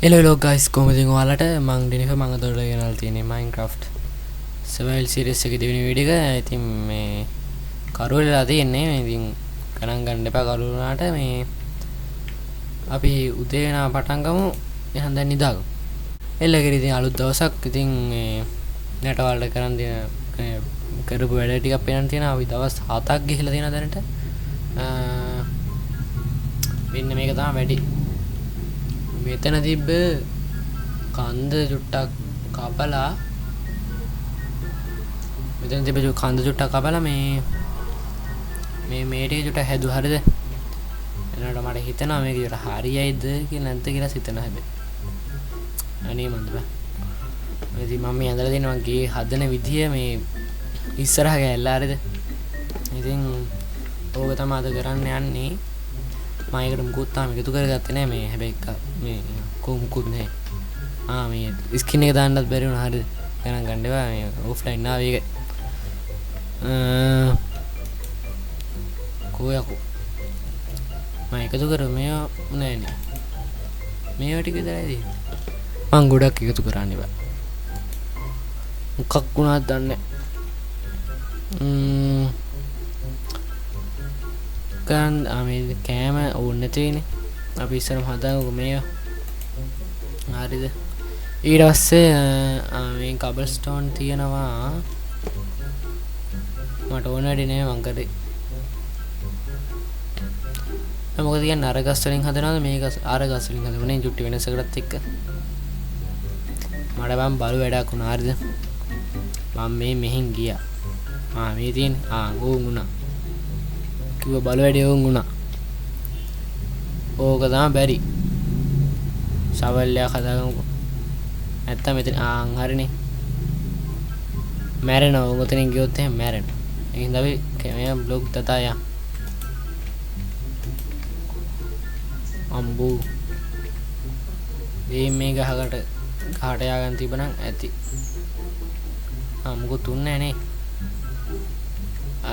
Hello guys, කොහොමද ඔයාලට මම ඩෙනිෆර් මම අදට ගෙනල්ලා තියෙන්නේ Minecraft survival series එකේ දෙවෙනි වීඩියෝ එක. ඉතින් මේ කරුවලලා තියෙන්නේ. ඉතින් ගණන් ගන්න එපා කරුව වුණාට මේ අපි උදේ වෙනා පටන් ගමු. එහෙනම් දැන් නිදාගමු. එල්ලගෙන ඉතින් අලුත් දවසක්. ඉතින් මේ නැට වලට කරන් දෙන කරපු වැඩ ටිකක් පේන්න තියෙනවා. අපි දවස් 7ක් ගිහිල්ලා තියෙනවා දැනට. මෙන්න මේක තමයි වැඩි. මෙතන තිබ්බ කන්ද චුට්ටක් කපලා මෙතන තිබ්බ කන්ද චුට්ටක් කපලා මේ ටික චුට්ටක් හැදුවා. හරිද? එනකොට මට හිතෙනවා මේක චුට්ට හරියයිද කියලා නැද්ද කියලා හිතෙනවා හැබැයි. අනේ මන්ද බෑ. ඉතින් මම මේ ඇඳලා දෙනවා ගේ හදන විදිය මේ ඉස්සරහ ගෑල්ලා. හරිද? ඉතින් ඕක තමයි අද කරන්න යන්නේ. මම ඒකට මුකුත් තාම එකතු කරගත්තේ නැහැ මේ. හැබැයි මේ කොමුකුත් නැහැ. මේ ස්කින් එක දාන්නත් බැරි වුණා. හරිද? ගණන් ගන්න එපා. මේ ඔෆ්ලයින් ආවේ ඒක. කොයකෝ මම එකතු කරු මේවා නෑනේ. මේවා ටික විතරයි තියෙන්නේ. මං ගොඩක් එකතු කරන්න බෑ. මොකක් වුණාද දන්නේ නැහැ. මේ කෑම ඕනේ නැතිනේ. අපි ඉස්සරම හදාගමු මේවා. හරිද? ඊට පස්සේ මේ කබල්ස්ටෝන් තියනවා. මට ඕන වැඩි නේ මං කරේ. මොකද කියන්නේ අර ගස් වලින් හදනවද මේක අර ගස් වලින් හදනවනේ චුට්ටි වෙනසකටත් එක්ක. මට බම් බලු වැඩක් වුණා. හරිද? මම මෙහෙන් ගියා. මේ තියෙන්නේ ඕන් වුණා. කිව්ව බලු වැඩේ ඕන් වුණා. ඕක තමයි බැරි. සවල්ලයක් හදාගමුකෝ. නැත්තම් මෙතන හරිනේ. මැරෙනවා. උතනින් ගියොත් එහෙම මැරෙනවා. ඒ හින්දා අපි මේ බ්ලොග් දතා යා. අම්බු. මේ ගහකට ය아가න් තිබුණා ඇති. මොකද තුන්නේ නේ.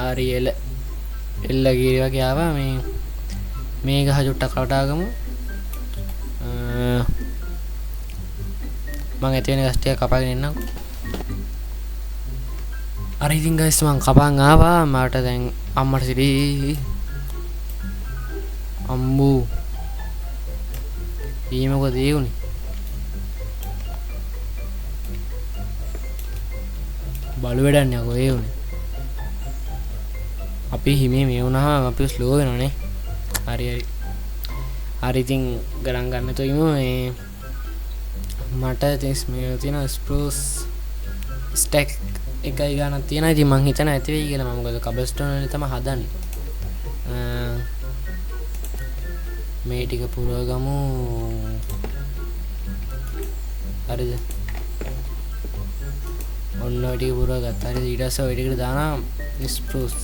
ආරියල එල්ල ගිරි වගේ ආවා. මේ ගහ චුට්ටක් කවටාගමු. මම ඇති වෙන ගස් ටික කපාගෙන එන්නම්කෝ. අර ඉතින් ගයිස් මං කපන් ආවා. මට දැන් අම්මට සිරි අම්බු ඊමකොද ඒ උනේ. බලු වැඩක් නෑ කො ඒ උනේ. අපි හිමේ මේ වුණාම අපි ස්ලෝ වෙනවනේ. හරි ඉතින් ගණන් ගන්න තෝ ඉමු. මට තිස් මේ තියෙන ස්ප්‍රූස් ස්ටැක් එකයි ගානක් තියෙනවා. ඉතින් මං හිතනවා ඇති වෙයි කියලා. මම මොකද කබල්ස්ටෝන් වලින් තමයි හදන්නේ. මේ ටික පුරවගමු. හරිද? ඔන්න ඔය ටික පුරවගත්තා. හරිද? ඊට පස්සේ ඔය ටිකට දානවා ස්ප්‍රූස්.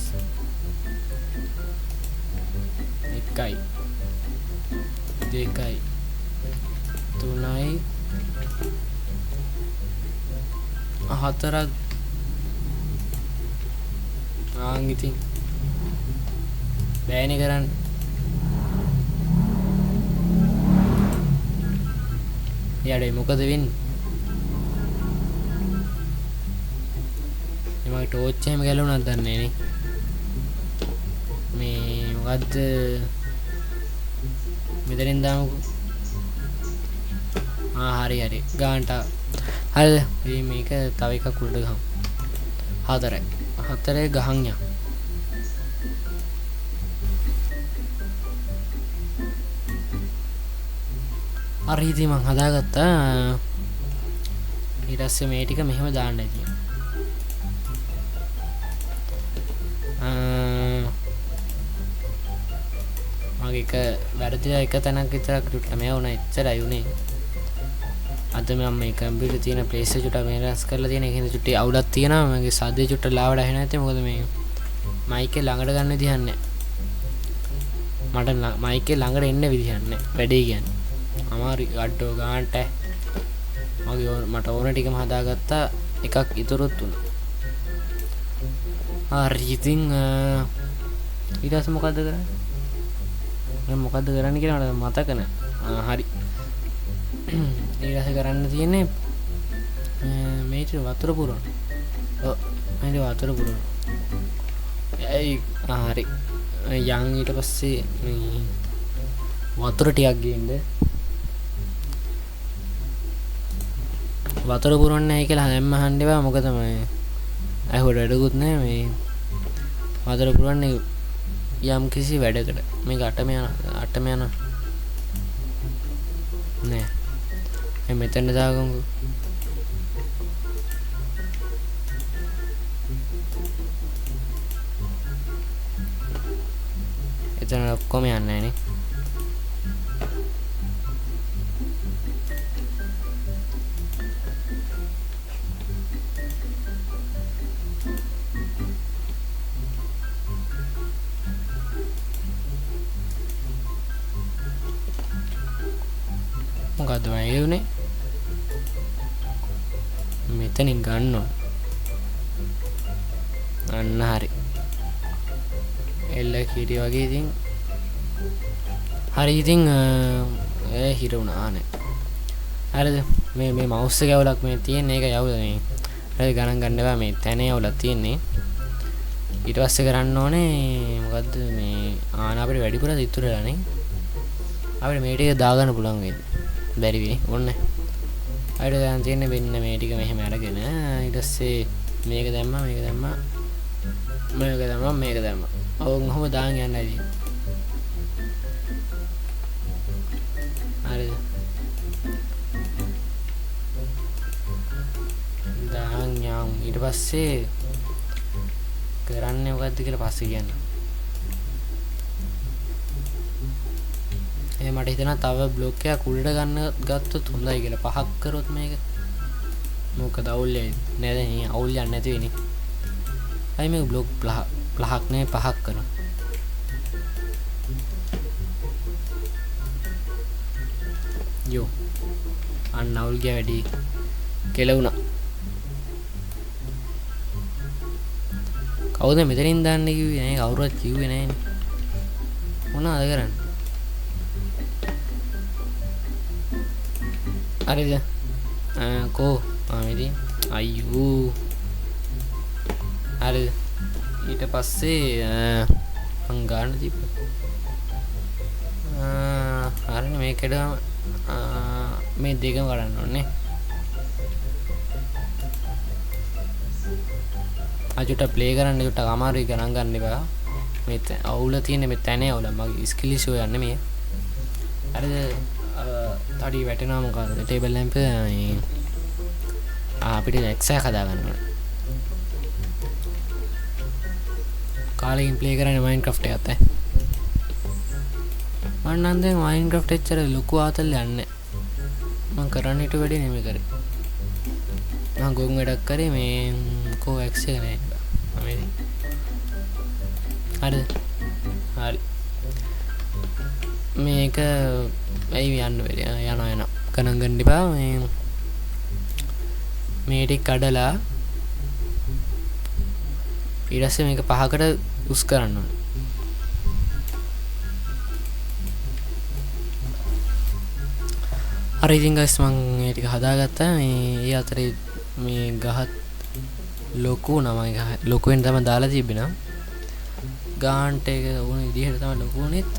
1යි 2යි 3යි 4ක් ඉතින් බෑනේ කරන්න. යාඩේ මොකද වෙන්නේ? මගේ ටෝච් එහෙම ගැලුණාද දන්නේ නේ. මේ මොකද්ද මෙතනින් දාමුකෝ. හරි ගාන්ට. හරිද? මේක තව එකක් උඩට ගහමු. 4 ගහන් යා. හරි ඉතින් මං හදාගත්තා. ඊට පස්සේ මේ ටික මෙහෙම දාන්නයි තියෙන්නේ. මගේ එක වැරදිලා එක තැනක් විතරක් චුට්ට මේ වුණා. එච්චරයි උනේ. අද මම මේ කම්පියුටර් තියෙන ප්ලේස් එක චුට්ට මේනස් කරලා තියෙන. ඒකෙන් චුට්ටි අවුලක් තියෙනවා. මගේ සද්දේ චුට්ට ලාවට ඇහෙන්නේ නැත්තේ. මොකද මේ මයික් එක ළඟට ගන්න විදිහක් නැහැ. මට මයික් එක ළඟට එන්න විදිහක් නැහැ. වැඩේ කියන්නේ. අමාරුයි ගඩෝ ගාන්ට. මට ඕන ටිකම හදාගත්තා. එකක් ඉතුරුත් වුණා. හරි ඉතින් ඊට පස්සේ මොකද්ද කරන්නේ? මම මොකද්ද කරන්න කියලා මට මතක නැහැ. හරි ඊට පස්සේ කරන්න තියෙන්නේ මේක වතුර පුරවන්න. ඔව් මේක වතුර පුරවන්න. හරි යන් ඊට පස්සේ මේ වතුර ටිකක් ගේන්න. වතුර පුරවන්නේ නැහැ කියලා හැම අහන්න එපා. මොකද මේ ඇහුවට වැඩකුත් නැහැ. මේ වතුර පුරවන්නේ යම් කිසි වැඩකට. මේක 8ම යන නෑ. මෙතන දාගමු. එතන ඔක්කොම යන්නේ නේ. මොකද්ද මේ උනේ? මෙතනින් ගන්න ඕන. අන්න හරි. එල්ල කීටි වගේ ඉතින් හරි ඉතින් හිර වුණානේ. හරිද? මේ මවුස් එක යවලක් මේ තියෙන එක යවුද මේ. හරි ගණන් ගන්න එපා මේ තැනේ යවලක් තියෙන්නේ. ඊට පස්සේ කරන්න ඕනේ මොකද්ද මේ අපිට වැඩිපුර ඉතුරුලා නේ. අපිට මේ ටික දාගන්න පුළුවන් වෙන්නේ. බැරි වෙයි. ඔන්න. අපිට දැන් තියෙන්නේ මෙන්න මේ ටික මෙහෙම අරගෙන ඊට පස්සේ මේක දැම්මා මේක දැම්මා. ඔව් කොහොම දාන් යන්නයි ඉතින්. හරිද? දාන් යම් ඊට පස්සේ කරන්නේ මොකද්ද කියලා පස්සේ කියන්න. මට හිතෙනවා තව බ්ලොක් එකක් උඩට ගන්න ගත්තොත් හොඳයි කියලා. 5ක් කරොත් මේක මොකද අවුල් යයි නේද? නේ අවුල් යන්නේ නැති වෙන්නේ. අයි මේක බ්ලොක් 5ක් නේ 5ක් කරමු. යෝ අන්න අවුල් ගියා වැඩි කෙලුණා. කවුද මෙතනින් දාන්නේ කිව්වේ? නේ කවුරුවත් කිව්වේ නැහැනේ. මොනවද කරන්නේ? හරිද? කෝ ඉතින් අයියෝ හරිද? ඊට පස්සේ මං ගන්න තිබ්බා. හරිනේ මේකද මේ දෙකම කරන්න ඕනේ. අජුට ප්ලේ කරන්න ජුට අමාරුයි ගණන් ගන්න එපා. මේ අවුල තියෙන්නේ මේ තැනේ අවුල. මගේ ස්කිල් ඉෂුව යන්නේ මේ. හරිද? තඩි වැටෙනවා මොකද? ටේබල් ලැම්ප් අපිට එක්ස් එක හදා ගන්න ඕනේ. කාලෙකින් ප්ලේ කරන්නේ මයින්ක්‍රාෆ්ට් එකත් මම නම් දැන් මයින්ක්‍රාෆ්ට් එච්චර ලොකු ආතල් යන්නේ. මම කරන්න හිටු වැඩි නෙමෙයි කරේ. මම ගොන් වැඩක් කරේ මේ කෝ එක්ස් එක නෑ. හරිද? හරි. මේක ඇයි යන්න බැරි? යනවා ගණන් ගන්න එපා. මේ ටික කඩලා ඊට පස්සේ මේක 5කට උස් කරන්න ඕනේ. හරි ඉතින් guys මම මේ ටික හදාගත්තා. මේ අතරේ මේ ගහත් ලොකු නමයි ගහ ලොකු වෙන තමයි දාලා තිබෙනා. ගාන්ට එක උන විදිහට තමයි ලොකු උනේත්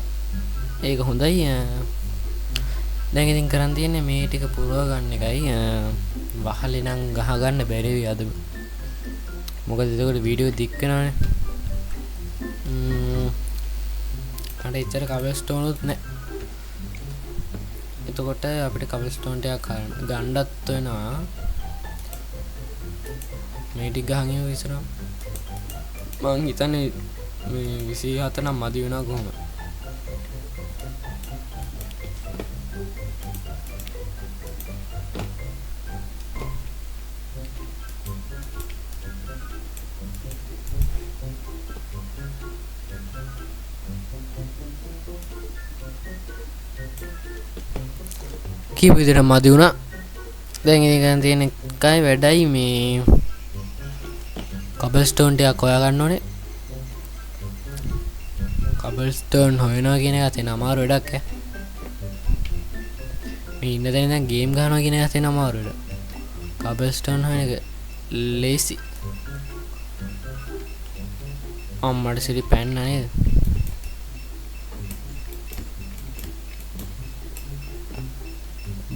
ඒක හොඳයි. දැන් ඉතින් කරන් තියන්නේ මේ ටික පුරව ගන්න එකයි. වහලේ නම් ගහ ගන්න බැරි වෙයි අද. මොකද ඒකට වීඩියෝ දික් වෙනවනේ. අර ඉතර කවල් ස්ටෝන් උත් නැහැ. එතකොට අපිට කවල් ස්ටෝන් ටිකක් ගන්නත් වෙනවා. මේ ටික ගහන් ඉව ඉස්සරහ මං හිතන්නේ මේ 24 නම් මදි වෙනවා කොහොමද? කීප විදිහට මදි වුණා. දැන් ඉතින් ගන්න තියෙන එකයි වැඩයි මේ කබල්ස්ටෝන් ටිකක් හොයා ගන්න ඕනේ. කබල්ස්ටෝන් හොයනවා කියන එක තියෙන අමාරු වැඩක් මේ ඉන්න තැන දැන් ගේම් ගහනවා කියන එක තේන අමාරුයි. කබල්ස්ටෝන් හොයන එක ලේසි. අම්මට සිරි පැන්න නේද?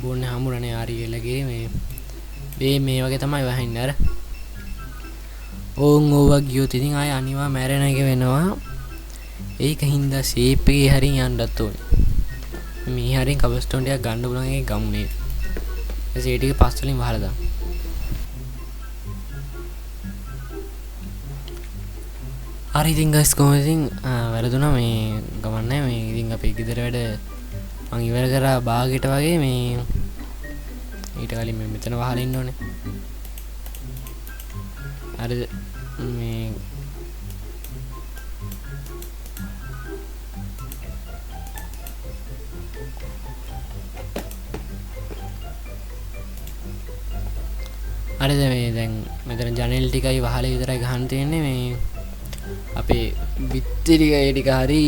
බොන්නේ හමුරනේ ආරි වෙලගේ මේ වගේ තමයි වහින්නේ අර. ඕන් ඕවා ගියොත් ඉතින් ආය අනිවා මැරෙන එක වෙනවා. ඒක හින්දා ෂේප් එකේ හරින් යන්නත් ඕනේ. මේ හරින් කබල්ස්ටෝන් ටික ගන්න පුළුවන් එකේ ගමුනේ. ඒ ටික පස් වලින් වහලා දාන්න. හරි ඉතින් ගයිස් කොහොමද ඉතින් වැරදුනා මේ ගමන්නේ මේ ඉතින් අපේ ගෙදර වැඩ මං ඉවර කරා බාගෙට වගේ මේ ඊට කලින් මේ මෙතන වහලා ඉන්න ඕනේ. හරිද මේ හරිද මේ දැන් මෙතන ජනෙල් ටිකයි වහලා විතරයි ගහන්න තියෙන්නේ. මේ අපේ බිත්ති ටික ඒ ටික හරි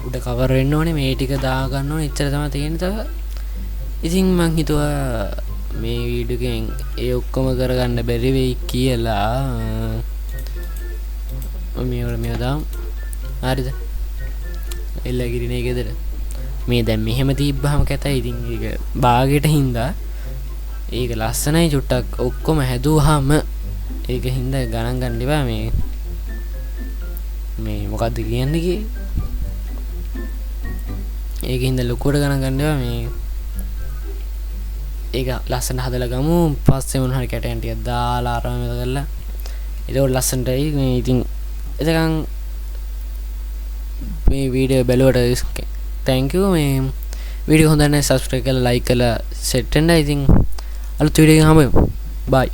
උඩ කවර් වෙන්න ඕනේ. මේ ටික දා ගන්න ඕනේ. එච්චර තමයි තියෙන්නේ. තව ඉතින් මං හිතුවා මේ වීඩියෝ එකෙන් ඒ ඔක්කොම කරගන්න බැරි වෙයි කියලා මේව දාමු. හරිද? එල්ලගිරිනේ ගෙදර. මේ දැන් මෙහෙම තිබ්බහම කැතයි. ඉතින් ඒක බාගෙට හින්දා ඒක ලස්සනයි චුට්ටක් ඔක්කොම හැදුවාම ඒක හින්දා ගණන් ගන්න එපා. මේ මොකද්ද කියන්නේ කි? ඒක හින්දා ලොකුවට ගණන් ගන්න එපා. මේ ඒක ලස්සන හදලා ගමු. පස්සේ මොන හරි කැටයන් ටිකක් දාලා ආරම මේක කරලා ඒක ලස්සනටයි. මේ ඉතින් එතකන් මේ වීඩියෝ බැලුවට thank you. මේ වීඩියෝ හොඳ නැහැ subscribe කරලා like කරලා set වෙන්න. ඉතින් අලුත් වීඩියෝ එකකින් හම්බෙමු. bye.